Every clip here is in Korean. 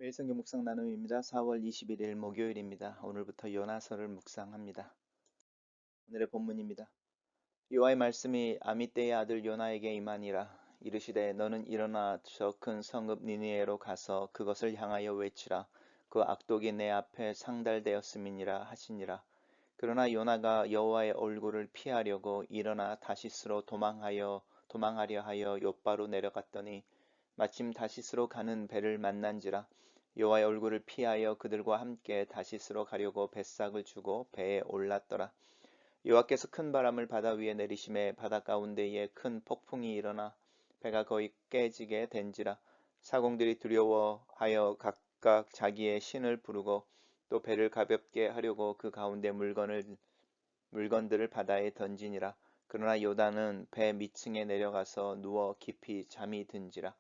매일 성경 묵상 나눔입니다. 4월 21일 목요일입니다. 오늘부터 요나서를 묵상합니다. 오늘의 본문입니다. 여호와의 말씀이 아미떼의 아들 요나에게 임하니라. 이르시되 너는 일어나 저 큰 성읍 니느웨로 가서 그것을 향하여 외치라. 그 악독이 내 앞에 상달되었음이니라 하시니라. 그러나 요나가 여호와의 얼굴을 피하려고 일어나 다시스로 도망하려 하여 욥바로 내려갔더니 마침 다시스로 가는 배를 만난지라. 여호와의 얼굴을 피하여 그들과 함께 다시스로 가려고 뱃삭을 주고 배에 올랐더라. 여호와께서 큰 바람을 바다 위에 내리심에 바다 가운데에 큰 폭풍이 일어나 배가 거의 깨지게 된지라. 사공들이 두려워하여 각각 자기의 신을 부르고 또 배를 가볍게 하려고 그 가운데 물건들을 바다에 던지니라. 그러나 요단은 배 밑층에 내려가서 누워 깊이 잠이 든지라.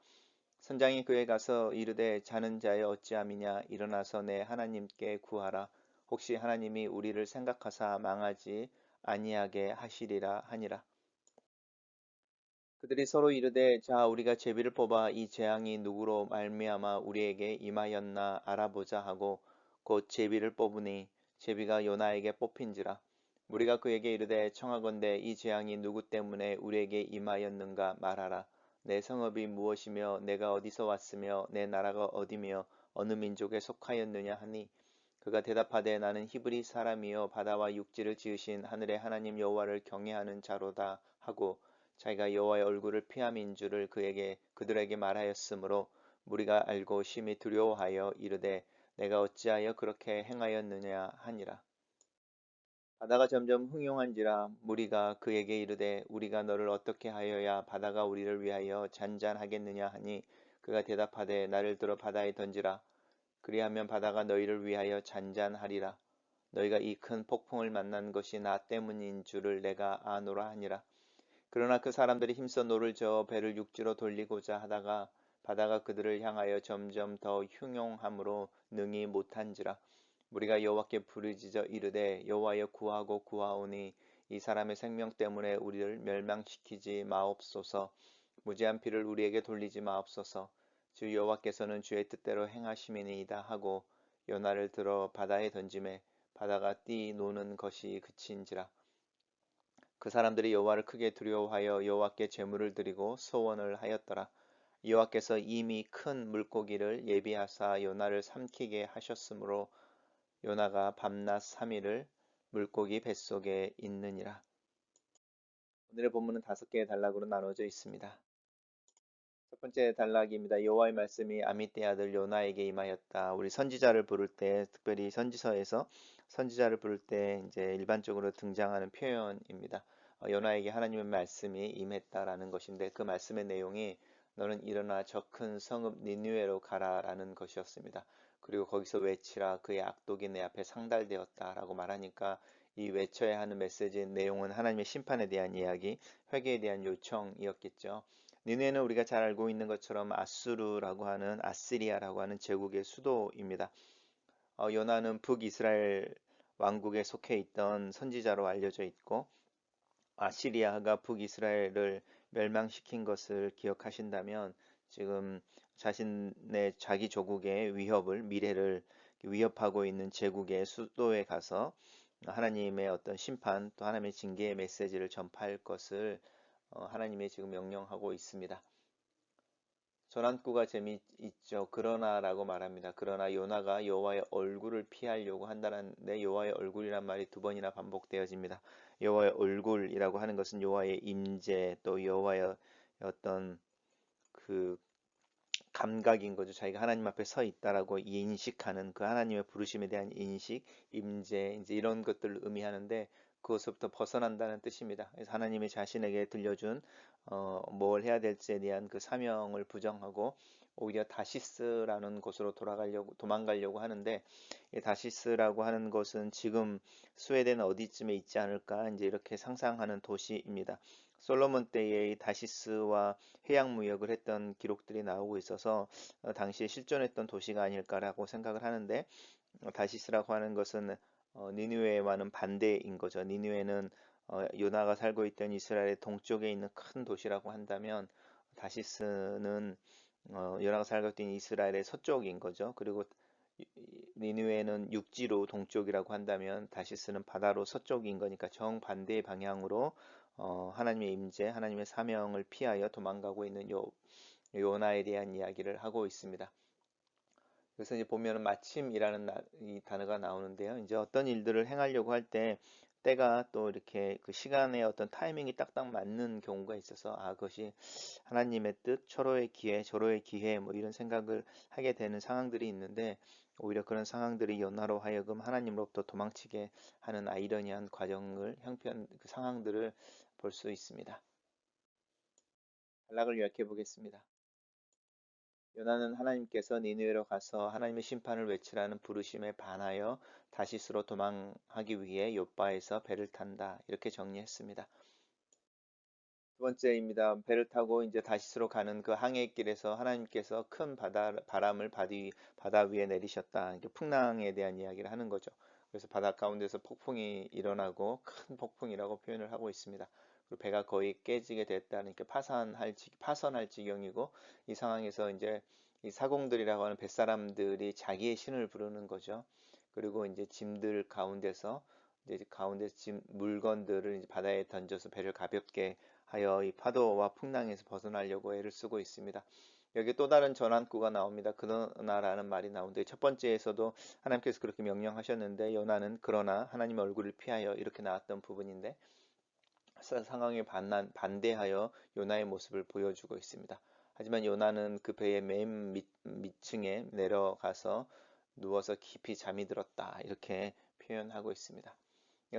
선장이 그에 가서 이르되 자는 자여 어찌함이냐. 일어나서 내 하나님께 구하라. 혹시 하나님이 우리를 생각하사 망하지 아니하게 하시리라 하니라. 그들이 서로 이르되 자 우리가 제비를 뽑아 이 재앙이 누구로 말미암아 우리에게 임하였나 알아보자 하고 곧 제비를 뽑으니 제비가 요나에게 뽑힌지라. 우리가 그에게 이르되 청하건대 이 재앙이 누구 때문에 우리에게 임하였는가 말하라. 내 성읍이 무엇이며 내가 어디서 왔으며 내 나라가 어디며 어느 민족에 속하였느냐 하니 그가 대답하되 나는 히브리 사람이요 바다와 육지를 지으신 하늘의 하나님 여호와를 경외하는 자로다 하고 자기가 여호와의 얼굴을 피함인 줄을 그들에게 말하였으므로 무리가 알고 심히 두려워하여 이르되 내가 어찌하여 그렇게 행하였느냐 하니라. 바다가 점점 흥용한지라. 무리가 그에게 이르되 우리가 너를 어떻게 하여야 바다가 우리를 위하여 잔잔하겠느냐 하니 그가 대답하되 나를 들어 바다에 던지라. 그리하면 바다가 너희를 위하여 잔잔하리라. 너희가 이 큰 폭풍을 만난 것이 나 때문인 줄을 내가 아노라 하니라. 그러나 그 사람들이 힘써 노를 저어 배를 육지로 돌리고자 하다가 바다가 그들을 향하여 점점 더 흉용함으로 능히 못한지라. 우리가 여호와께 부르짖어 이르되 여호와여 구하고 구하오니 이 사람의 생명 때문에 우리를 멸망시키지 마옵소서. 무지한 피를 우리에게 돌리지 마옵소서. 주 여호와께서는 주의 뜻대로 행하심이니이다 하고 요나를 들어 바다에 던지매 바다가 띠 노는 것이 그친지라. 그 사람들이 여호와를 크게 두려워하여 여호와께 제물을 드리고 소원을 하였더라. 여호와께서 이미 큰 물고기를 예비하사 요나를 삼키게 하셨으므로 요나가 밤낮 3일을 물고기 뱃속에 있느니라. 오늘의 본문은 5개의 단락으로 나눠져 있습니다. 첫 번째 단락입니다. 여호와의 말씀이 아미떼 아들 요나에게 임하였다. 우리 선지자를 부를 때, 특별히 선지서에서 선지자를 부를 때 이제 일반적으로 등장하는 표현입니다. 요나에게 하나님의 말씀이 임했다라는 것인데 그 말씀의 내용이 너는 일어나 저 큰 성읍 니느웨로 가라라는 것이었습니다. 그리고 거기서 외치라 그의 악독이 내 앞에 상달되었다라고 말하니까 이 외쳐야 하는 메시지의 내용은 하나님의 심판에 대한 이야기, 회개에 대한 요청이었겠죠. 니네는 우리가 잘 알고 있는 것처럼 아시리아라고 하는 제국의 수도입니다. 요나는 북이스라엘 왕국에 속해 있던 선지자로 알려져 있고 아시리아가 북이스라엘을 멸망시킨 것을 기억하신다면 지금 자기 조국의 미래를 위협하고 있는 제국의 수도에 가서 하나님의 어떤 심판 또 하나님의 징계의 메시지를 전파할 것을 하나님이 지금 명령하고 있습니다. 전환구가 재미있죠. 그러나라고 말합니다. 그러나 요나가 여호와의 얼굴을 피하려고 한다는데 여호와의 얼굴이란 말이 2번이나 반복되어집니다. 여호와의 얼굴이라고 하는 것은 여호와의 임재 또 여호와의 어떤 그 감각인 거죠. 자기가 하나님 앞에 서 있다라고 인식하는 그 하나님의 부르심에 대한 인식, 임재 이제 이런 것들을 의미하는데 그것부터 벗어난다는 뜻입니다. 그래서 하나님이 자신에게 들려준 뭘 해야 될지에 대한 그 사명을 부정하고 오히려 다시스라는 곳으로 도망가려고 하는데 이 다시스라고 하는 것은 지금 스웨덴 어디쯤에 있지 않을까 이제 이렇게 상상하는 도시입니다. 솔로몬 때의 다시스와 해양 무역을 했던 기록들이 나오고 있어서 당시에 실존했던 도시가 아닐까라고 생각을 하는데 다시스라고 하는 것은 니느웨와는 반대인 거죠. 니느웨는 요나가 살고 있던 이스라엘의 동쪽에 있는 큰 도시라고 한다면 다시스는 요나가 살고 있던 이스라엘의 서쪽인 거죠. 그리고 니느웨는 육지로 동쪽이라고 한다면 다시스는 바다로 서쪽인 거니까 정반대의 방향으로 하나님의 임재, 하나님의 사명을 피하여 도망가고 있는 요나에 대한 이야기를 하고 있습니다. 그래서 이제 보면은 마침이라는 이 단어가 나오는데요. 이제 어떤 일들을 행하려고 할 때 때가 또 이렇게 그 시간의 어떤 타이밍이 딱딱 맞는 경우가 있어서 그것이 하나님의 뜻, 철호의 기회, 절호의 기회 뭐 이런 생각을 하게 되는 상황들이 있는데 오히려 그런 상황들이 요나로 하여금 하나님으로부터 도망치게 하는 아이러니한 과정을 형편 그 상황들을 볼 수 있습니다. 단락을 요약해 보겠습니다. 요나는 하나님께서 니느웨로 가서 하나님의 심판을 외치라는 부르심에 반하여 다시스로 도망하기 위해 욥바에서 배를 탄다. 이렇게 정리했습니다. 두 번째입니다. 배를 타고 이제 다시스로 가는 그 항해길에서 하나님께서 큰 바람을 바다 위에 내리셨다. 이게 풍랑에 대한 이야기를 하는 거죠. 그래서 바다 가운데서 폭풍이 일어나고 큰 폭풍이라고 표현을 하고 있습니다. 그리고 배가 거의 깨지게 됐다는 게 파선할 지경이고 이 상황에서 이제 이 사공들이라고 하는 뱃사람들이 자기의 신을 부르는 거죠. 그리고 이제 짐들 가운데서 이제 가운데 짐 물건들을 이제 바다에 던져서 배를 가볍게 하여 이 파도와 풍랑에서 벗어나려고 애를 쓰고 있습니다. 여기 또 다른 전환구가 나옵니다. 그러나라는 말이 나오는데 첫 번째에서도 하나님께서 그렇게 명령하셨는데 요나는 그러나 하나님 얼굴을 피하여 이렇게 나왔던 부분인데 상황에 반대하여 요나의 모습을 보여주고 있습니다. 하지만 요나는 그 배의 맨 밑층에 내려가서 누워서 깊이 잠이 들었다. 이렇게 표현하고 있습니다.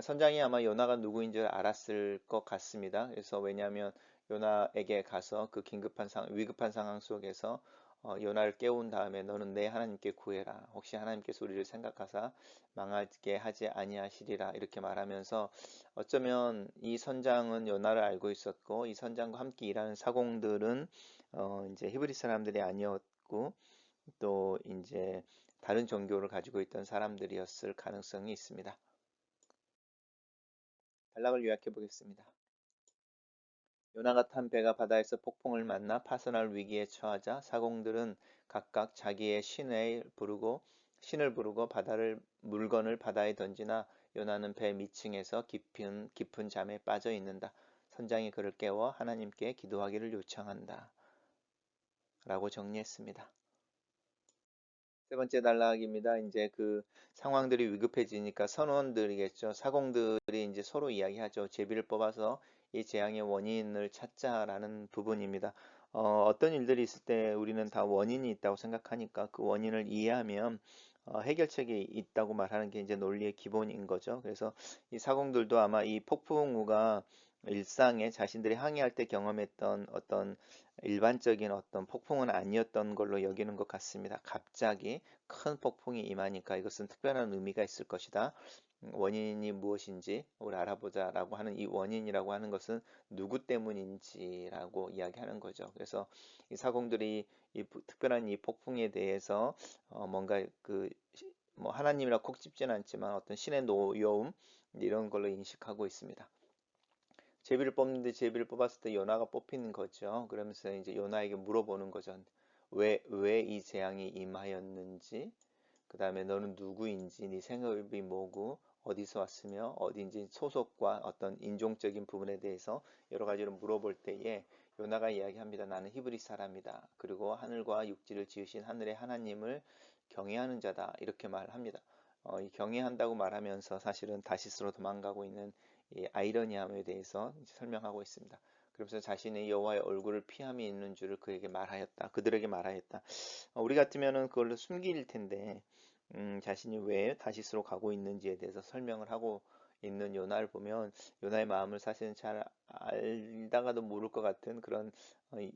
선장이 아마 요나가 누구인 줄 알았을 것 같습니다. 그래서 왜냐하면 요나에게 가서 그 위급한 상황 속에서 요나를 깨운 다음에 너는 내 하나님께 구해라. 혹시 하나님께서 우리를 생각하사 망하게 하지 아니하시리라 이렇게 말하면서 어쩌면 이 선장은 요나를 알고 있었고 이 선장과 함께 일하는 사공들은 이제 히브리 사람들이 아니었고 또 이제 다른 종교를 가지고 있던 사람들이었을 가능성이 있습니다. 단락을 요약해 보겠습니다. 요나가 탄 배가 바다에서 폭풍을 만나 파선할 위기에 처하자 사공들은 각각 자기의 신을 부르고 물건을 바다에 던지나 요나는 배 밑층에서 깊은 잠에 빠져 있는다. 선장이 그를 깨워 하나님께 기도하기를 요청한다. 라고 정리했습니다. 세 번째 단락입니다. 이제 그 상황들이 위급해지니까 선원들이겠죠. 사공들이 이제 서로 이야기하죠. 제비를 뽑아서 이 재앙의 원인을 찾자라는 부분입니다. 어떤 일들이 있을 때 우리는 다 원인이 있다고 생각하니까 그 원인을 이해하면 해결책이 있다고 말하는 게 이제 논리의 기본인 거죠. 그래서 이 사공들도 아마 이 폭풍우가 일상에 자신들이 항해할 때 경험했던 어떤 일반적인 어떤 폭풍은 아니었던 걸로 여기는 것 같습니다. 갑자기 큰 폭풍이 임하니까 이것은 특별한 의미가 있을 것이다. 원인이 무엇인지 우리 알아보자라고 하는 이 원인이라고 하는 것은 누구 때문인지라고 이야기하는 거죠. 그래서 이 사공들이 특별한 이 폭풍에 대해서 뭔가 뭐 하나님이라 콕 집지는 않지만 어떤 신의 노여움 이런 걸로 인식하고 있습니다. 제비를 뽑는데 제비를 뽑았을 때 요나가 뽑히는 거죠. 그러면서 이제 요나에게 물어보는 거죠. 왜 이 재앙이 임하였는지, 그 다음에 너는 누구인지, 네 생업이 뭐고, 어디서 왔으며, 어딘지 소속과 어떤 인종적인 부분에 대해서 여러 가지로 물어볼 때에 요나가 이야기합니다. 나는 히브리 사람이다. 그리고 하늘과 육지를 지으신 하늘의 하나님을 경외하는 자다. 이렇게 말합니다. 이 경외한다고 말하면서 사실은 다시스로 도망가고 있는 이 아이러니함에 대해서 설명하고 있습니다. 그러면서 자신의 여호와의 얼굴을 피함이 있는 줄을 그들에게 말하였다. 우리 같으면은 그걸로 숨길 텐데, 자신이 왜 다시스로 가고 있는지에 대해서 설명을 하고 있는 요나를 보면 요나의 마음을 사실은 잘 알다가도 모를 것 같은 그런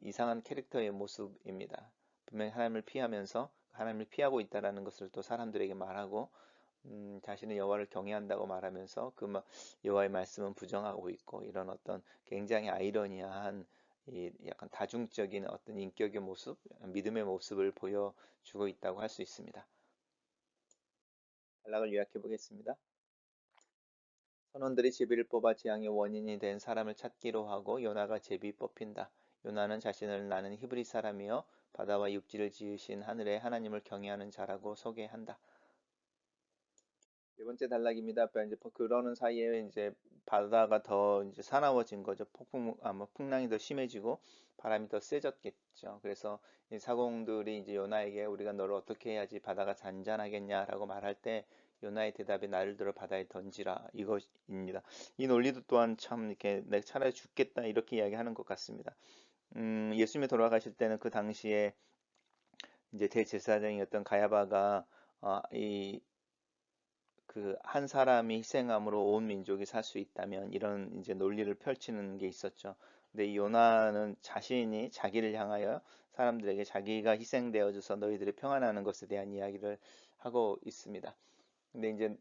이상한 캐릭터의 모습입니다. 분명히 하나님을 피하면서 하나님을 피하고 있다라는 것을 또 사람들에게 말하고 자신의 여호와를 경외한다고 말하면서 여호와의 말씀은 부정하고 있고 이런 어떤 굉장히 아이러니한 이 약간 다중적인 어떤 인격의 모습, 믿음의 모습을 보여주고 있다고 할 수 있습니다. 단락을 요약해 보겠습니다. 선원들이 제비를 뽑아 재앙의 원인이 된 사람을 찾기로 하고 요나가 제비 뽑힌다. 요나는 자신을 나는 히브리 사람이요 바다와 육지를 지으신 하늘의 하나님을 경외하는 자라고 소개한다. 네 번째 단락입니다. 이제 그러는 사이에 이제 바다가 더 이제 사나워진 거죠. 풍랑이 더 심해지고 바람이 더 세졌겠죠. 그래서 이 사공들이 이제 요나에게 우리가 너를 어떻게 해야지 바다가 잔잔하겠냐라고 말할 때 요나의 대답이 나를 들어 바다에 던지라 이것입니다. 이 논리도 또한 참 이렇게 내가 차라리 죽겠다 이렇게 이야기하는 것 같습니다. 예수님이 돌아가실 때는 그 당시에 이제 대제사장이었던 가야바가 이 그 한 사람이 희생함으로 온 민족이 살 수 있다면 이런 이제 논리를 펼치는 게 있었죠. 근데 이 요나는 자신이 자기를 향하여 사람들에게 자기가 희생되어져서 너희들이 평안하는 것에 대한 이야기를 하고 있습니다. 근데 이제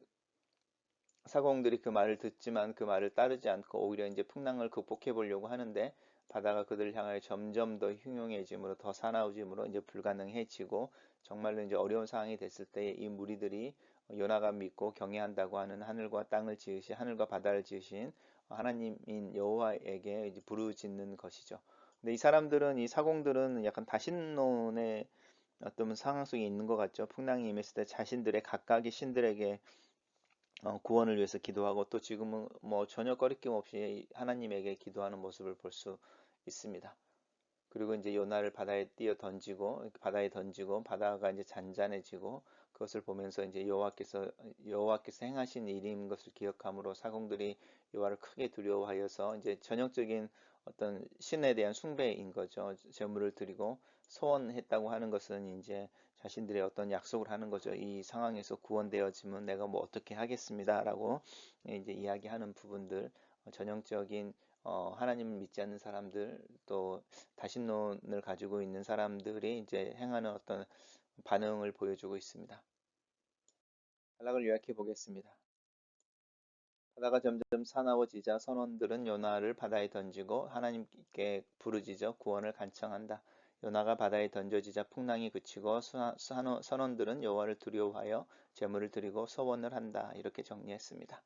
사공들이 그 말을 듣지만 그 말을 따르지 않고 오히려 이제 풍랑을 극복해 보려고 하는데 바다가 그들을 향하여 점점 더 흉흉해짐으로 더 사나워짐으로 이제 불가능해지고 정말로 이제 어려운 상황이 됐을 때 이 무리들이 요나가 믿고 경외한다고 하는 하늘과 바다를 지으신 하나님인 여호와에게 이제 부르짖는 것이죠. 근데 이 사람들은 이 사공들은 약간 다신론의 어떤 상황 속에 있는 것 같죠. 풍랑이 임했을 때 자신들의 각각의 신들에게 구원을 위해서 기도하고 또 지금은 뭐 전혀 거리낌 없이 하나님에게 기도하는 모습을 볼 수 있습니다. 그리고 이제 요나를 바다에 던지고 바다가 이제 잔잔해지고 그것을 보면서 이제 여호와께서 행하신 일인 것을 기억함으로 사공들이 여호와를 크게 두려워하여서 이제 전형적인 어떤 신에 대한 숭배인 거죠. 제물을 드리고 소원했다고 하는 것은 이제 자신들의 어떤 약속을 하는 거죠. 이 상황에서 구원되어지면 내가 뭐 어떻게 하겠습니다라고 이제 이야기하는 부분들 전형적인 하나님을 믿지 않는 사람들 또 다신론을 가지고 있는 사람들이 이제 행하는 어떤 반응을 보여주고 있습니다. 단락을 요약해 보겠습니다. 바다가 점점 사나워지자 선원들은 요나를 바다에 던지고 하나님께 부르짖어 구원을 간청한다. 요나가 바다에 던져지자 풍랑이 그치고 선원들은 여호와를 두려워하여 제물을 드리고 소원을 한다. 이렇게 정리했습니다.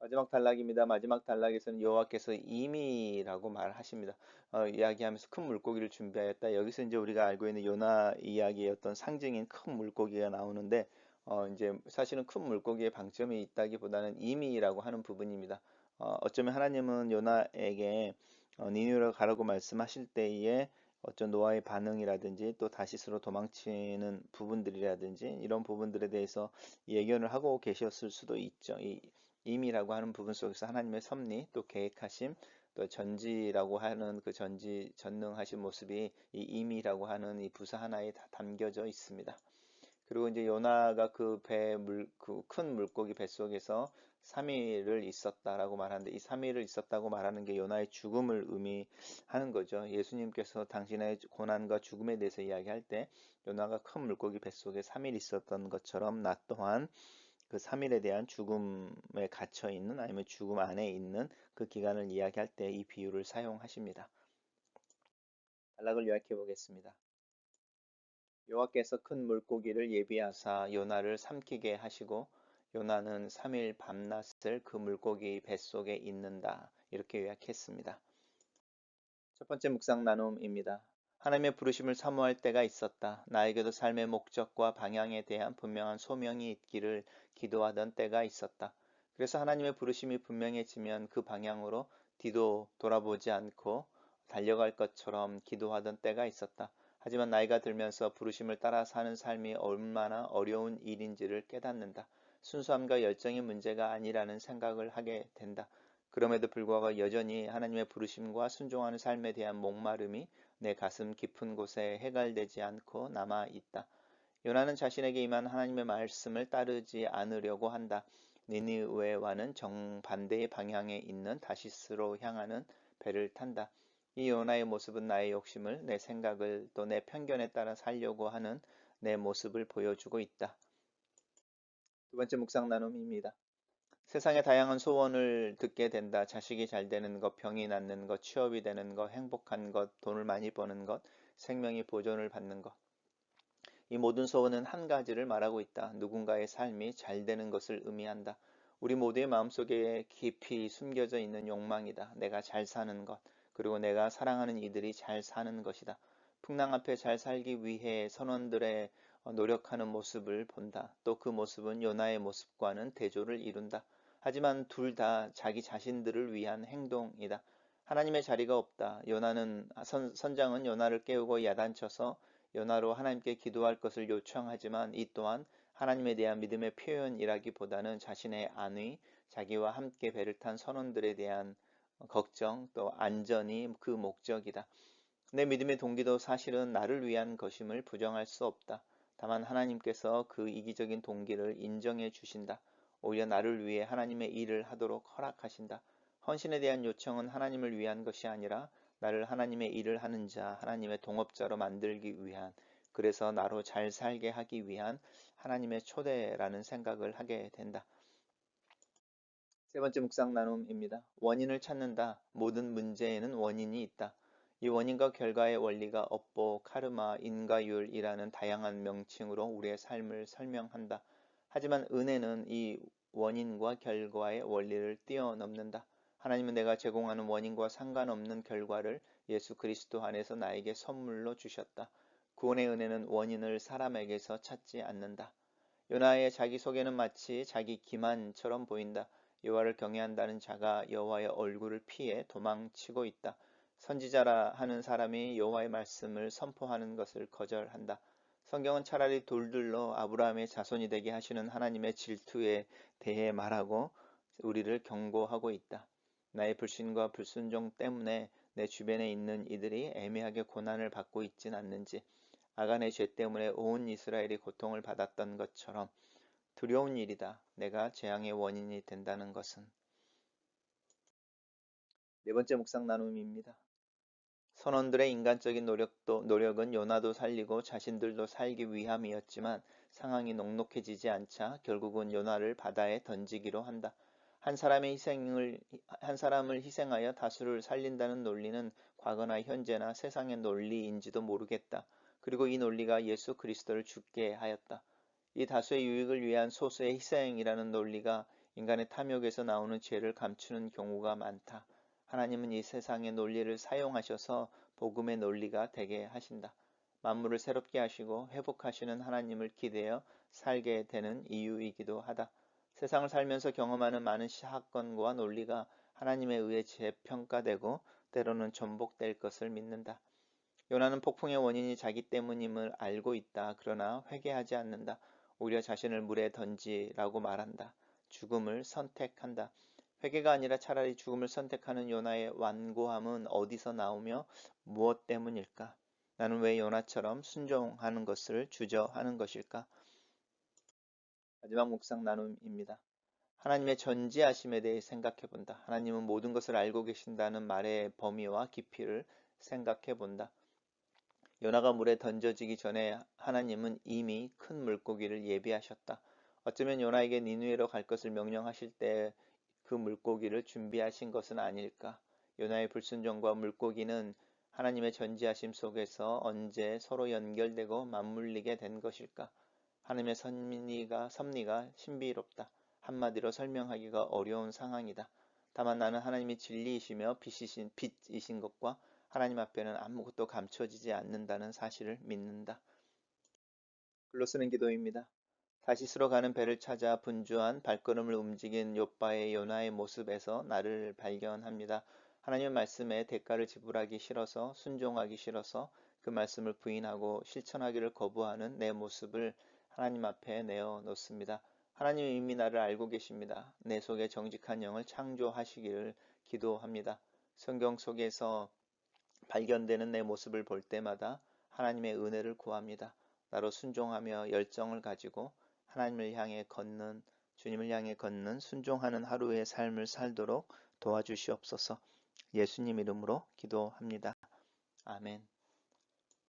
마지막 단락입니다. 마지막 단락에서는 여호와께서 임이라고 말하십니다. 이야기하면서 큰 물고기를 준비하였다. 여기서 이제 우리가 알고 있는 요나 이야기의 어떤 상징인 큰 물고기가 나오는데 이제 사실은 큰 물고기의 방점이 있다기보다는 임이라고 하는 부분입니다. 어쩌면 하나님은 요나에게 니느웨로 가라고 말씀하실 때에 어떤 노아의 반응이라든지 또 다시스로 도망치는 부분들이라든지 이런 부분들에 대해서 예견을 하고 계셨을 수도 있죠. 이 임이라고 하는 부분 속에서 하나님의 섭리 또 계획하심 또 전지라고 하는 그 전능하신 모습이 이 임이라고 하는 이 부사 하나에 다 담겨져 있습니다. 그리고 이제 요나가 그 큰 물고기 뱃속에서 3일을 있었다라고 말하는데 이 3일을 있었다고 말하는 게 요나의 죽음을 의미하는 거죠. 예수님께서 당신의 고난과 죽음에 대해서 이야기할 때 요나가 큰 물고기 뱃속에 3일 있었던 것처럼 나 또한 그 3일에 대한 죽음에 갇혀 있는 아니면 죽음 안에 있는 그 기간을 이야기할 때 이 비유를 사용하십니다. 단락을 요약해 보겠습니다. 여호와께서 큰 물고기를 예비하사 요나를 삼키게 하시고 요나는 3일 밤낮을 그 물고기 뱃속에 있는다. 이렇게 요약했습니다. 첫 번째 묵상 나눔입니다. 하나님의 부르심을 사모할 때가 있었다. 나에게도 삶의 목적과 방향에 대한 분명한 소명이 있기를 기도하던 때가 있었다. 그래서 하나님의 부르심이 분명해지면 그 방향으로 뒤도 돌아보지 않고 달려갈 것처럼 기도하던 때가 있었다. 하지만 나이가 들면서 부르심을 따라 사는 삶이 얼마나 어려운 일인지를 깨닫는다. 순수함과 열정의 문제가 아니라는 생각을 하게 된다. 그럼에도 불구하고 여전히 하나님의 부르심과 순종하는 삶에 대한 목마름이 내 가슴 깊은 곳에 해갈되지 않고 남아 있다. 요나는 자신에게 임한 하나님의 말씀을 따르지 않으려고 한다. 니느웨와는 정반대의 방향에 있는 다시스로 향하는 배를 탄다. 이 요나의 모습은 나의 욕심을, 내 생각을 또 내 편견에 따라 살려고 하는 내 모습을 보여주고 있다. 두 번째 묵상 나눔입니다. 세상의 다양한 소원을 듣게 된다. 자식이 잘 되는 것, 병이 낫는 것, 취업이 되는 것, 행복한 것, 돈을 많이 버는 것, 생명이 보존을 받는 것. 이 모든 소원은 한 가지를 말하고 있다. 누군가의 삶이 잘 되는 것을 의미한다. 우리 모두의 마음속에 깊이 숨겨져 있는 욕망이다. 내가 잘 사는 것, 그리고 내가 사랑하는 이들이 잘 사는 것이다. 풍랑 앞에 잘 살기 위해 선원들의 노력하는 모습을 본다. 또 그 모습은 요나의 모습과는 대조를 이룬다. 하지만 둘 다 자기 자신들을 위한 행동이다. 하나님의 자리가 없다. 선장은 요나를 깨우고 야단쳐서 요나로 하나님께 기도할 것을 요청하지만 이 또한 하나님에 대한 믿음의 표현이라기보다는 자신의 안위, 자기와 함께 배를 탄 선원들에 대한 걱정, 또 안전이 그 목적이다. 내 믿음의 동기도 사실은 나를 위한 것임을 부정할 수 없다. 다만 하나님께서 그 이기적인 동기를 인정해 주신다. 오히려 나를 위해 하나님의 일을 하도록 허락하신다. 헌신에 대한 요청은 하나님을 위한 것이 아니라 나를 하나님의 일을 하는 자, 하나님의 동업자로 만들기 위한, 그래서 나로 잘 살게 하기 위한 하나님의 초대라는 생각을 하게 된다. 세 번째 묵상 나눔입니다. 원인을 찾는다. 모든 문제에는 원인이 있다. 이 원인과 결과의 원리가 업보, 카르마, 인과율이라는 다양한 명칭으로 우리의 삶을 설명한다. 하지만 은혜는 이 원인과 결과의 원리를 뛰어넘는다. 하나님은 내가 제공하는 원인과 상관없는 결과를 예수 그리스도 안에서 나에게 선물로 주셨다. 구원의 은혜는 원인을 사람에게서 찾지 않는다. 요나의 자기소개는 마치 자기 기만처럼 보인다. 여호와를 경외한다는 자가 여호와의 얼굴을 피해 도망치고 있다. 선지자라 하는 사람이 여호와의 말씀을 선포하는 것을 거절한다. 성경은 차라리 돌들로 아브라함의 자손이 되게 하시는 하나님의 질투에 대해 말하고 우리를 경고하고 있다. 나의 불신과 불순종 때문에 내 주변에 있는 이들이 애매하게 고난을 받고 있진 않는지, 아간의 죄 때문에 온 이스라엘이 고통을 받았던 것처럼 두려운 일이다. 내가 재앙의 원인이 된다는 것은. 네 번째 묵상 나눔입니다. 선원들의 인간적인 노력은 요나도 살리고 자신들도 살기 위함이었지만 상황이 녹록해지지 않자 결국은 요나를 바다에 던지기로 한다. 한 사람을 희생하여 다수를 살린다는 논리는 과거나 현재나 세상의 논리인지도 모르겠다. 그리고 이 논리가 예수 그리스도를 죽게 하였다. 이 다수의 유익을 위한 소수의 희생이라는 논리가 인간의 탐욕에서 나오는 죄를 감추는 경우가 많다. 하나님은 이 세상의 논리를 사용하셔서 복음의 논리가 되게 하신다. 만물을 새롭게 하시고 회복하시는 하나님을 기대어 살게 되는 이유이기도 하다. 세상을 살면서 경험하는 많은 사건과 논리가 하나님에 의해 재평가되고 때로는 전복될 것을 믿는다. 요나는 폭풍의 원인이 자기 때문임을 알고 있다. 그러나 회개하지 않는다. 오히려 자신을 물에 던지라고 말한다. 죽음을 선택한다. 회개가 아니라 차라리 죽음을 선택하는 요나의 완고함은 어디서 나오며 무엇 때문일까? 나는 왜 요나처럼 순종하는 것을 주저하는 것일까? 마지막 묵상 나눔입니다. 하나님의 전지하심에 대해 생각해 본다. 하나님은 모든 것을 알고 계신다는 말의 범위와 깊이를 생각해 본다. 요나가 물에 던져지기 전에 하나님은 이미 큰 물고기를 예비하셨다. 어쩌면 요나에게 니느웨로 갈 것을 명령하실 때 그 물고기를 준비하신 것은 아닐까. 요나의 불순종과 물고기는 하나님의 전지하심 속에서 언제 서로 연결되고 맞물리게 된 것일까. 하나님의 섭리가 신비롭다. 한마디로 설명하기가 어려운 상황이다. 다만 나는 하나님이 진리이시며 빛이신 것과 하나님 앞에는 아무것도 감춰지지 않는다는 사실을 믿는다. 글로 쓰는 기도입니다. 다시스로 가는 배를 찾아 분주한 발걸음을 움직인 욥바의 요나의 모습에서 나를 발견합니다. 하나님의 말씀에 대가를 지불하기 싫어서, 순종하기 싫어서 그 말씀을 부인하고 실천하기를 거부하는 내 모습을 하나님 앞에 내어놓습니다. 하나님은 이미 나를 알고 계십니다. 내 속에 정직한 영을 창조하시기를 기도합니다. 성경 속에서 발견되는 내 모습을 볼 때마다 하나님의 은혜를 구합니다. 나로 순종하며 열정을 가지고 주님을 향해 걷는 순종하는 하루의 삶을 살도록 도와주시옵소서. 예수님 이름으로 기도합니다. 아멘.